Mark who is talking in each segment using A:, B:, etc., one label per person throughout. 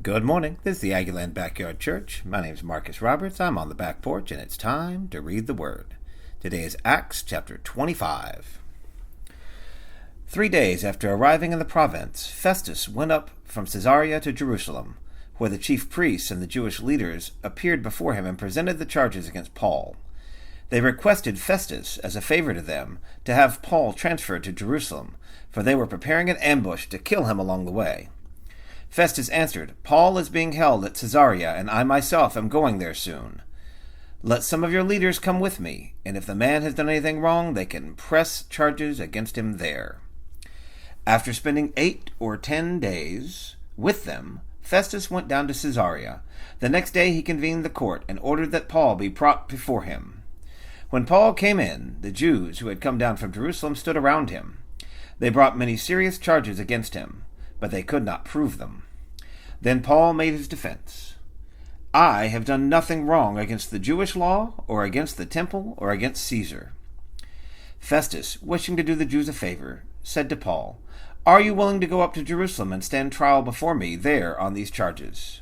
A: Good morning. This is the Aggieland Backyard Church. My name is Marcus Roberts. I'm on the back porch, and it's time to read the Word. Today is Acts chapter 25. 3 days after arriving in the province, Festus went up from Caesarea to Jerusalem, where the chief priests and the Jewish leaders appeared before him and presented the charges against Paul. They requested Festus, as a favor to them, to have Paul transferred to Jerusalem, for they were preparing an ambush to kill him along the way. Festus answered, "Paul is being held at Caesarea, and I myself am going there soon. Let some of your leaders come with me, and if the man has done anything wrong, they can press charges against him there." After spending 8 or 10 days with them, Festus went down to Caesarea. The next day he convened the court and ordered that Paul be brought before him. When Paul came in, the Jews who had come down from Jerusalem stood around him. They brought many serious charges against him, but they could not prove them. Then Paul made his defense. "I have done nothing wrong against the Jewish law, or against the temple, or against Caesar." Festus, wishing to do the Jews a favor, said to Paul, "Are you willing to go up to Jerusalem and stand trial before me there on these charges?"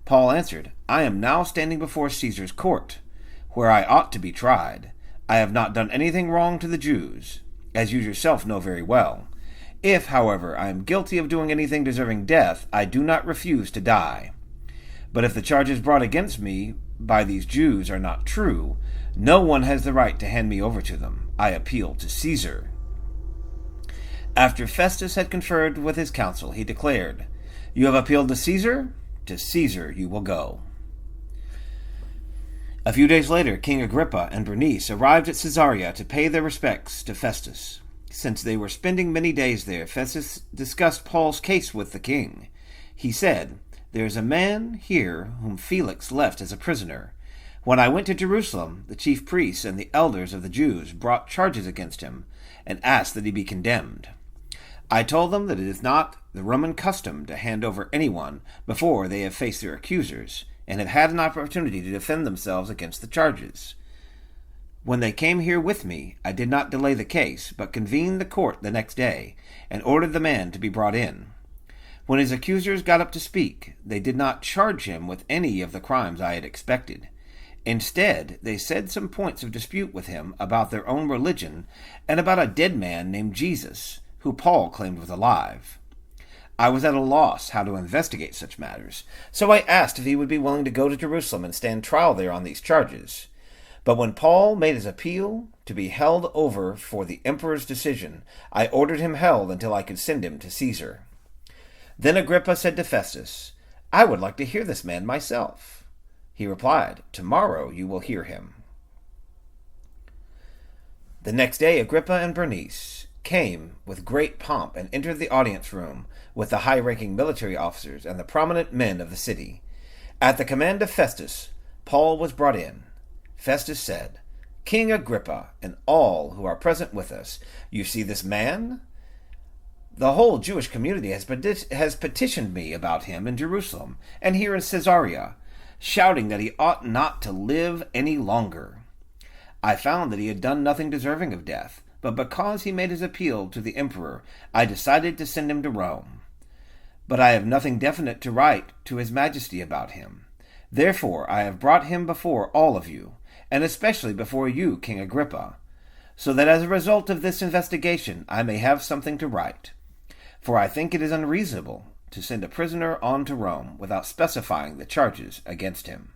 A: Paul answered, "I am now standing before Caesar's court, where I ought to be tried. I have not done anything wrong to the Jews, as you yourself know very well. If, however, I am guilty of doing anything deserving death, I do not refuse to die. But if the charges brought against me by these Jews are not true, no one has the right to hand me over to them. I appeal to Caesar." After Festus had conferred with his council, he declared, "You have appealed to Caesar? To Caesar you will go." A few days later, King Agrippa and Bernice arrived at Caesarea to pay their respects to Festus. Since they were spending many days there, Festus discussed Paul's case with the king. He said, "There is a man here whom Felix left as a prisoner. When I went to Jerusalem, the chief priests and the elders of the Jews brought charges against him and asked that he be condemned. I told them that it is not the Roman custom to hand over anyone before they have faced their accusers and have had an opportunity to defend themselves against the charges. When they came here with me, I did not delay the case, but convened the court the next day, and ordered the man to be brought in. When his accusers got up to speak, they did not charge him with any of the crimes I had expected. Instead, they said some points of dispute with him about their own religion and about a dead man named Jesus, who Paul claimed was alive. I was at a loss how to investigate such matters, so I asked if he would be willing to go to Jerusalem and stand trial there on these charges. But when Paul made his appeal to be held over for the emperor's decision, I ordered him held until I could send him to Caesar." Then Agrippa said to Festus, "I would like to hear this man myself." He replied, "Tomorrow you will hear him." The next day Agrippa and Bernice came with great pomp and entered the audience room with the high-ranking military officers and the prominent men of the city. At the command of Festus, Paul was brought in. Festus said, "King Agrippa, and all who are present with us, you see this man? The whole Jewish community has petitioned me about him in Jerusalem and here in Caesarea, shouting that he ought not to live any longer. I found that he had done nothing deserving of death, but because he made his appeal to the emperor, I decided to send him to Rome. But I have nothing definite to write to his majesty about him. Therefore I have brought him before all of you, and especially before you, King Agrippa, so that as a result of this investigation I may have something to write. For I think it is unreasonable to send a prisoner on to Rome without specifying the charges against him."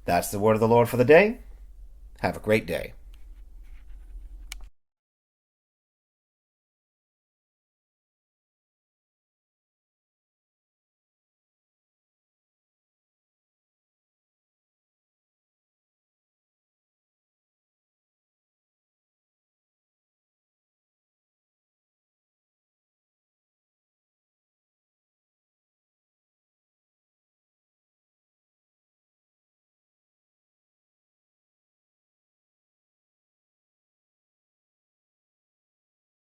A: That's the word of the Lord for the day. Have a great day.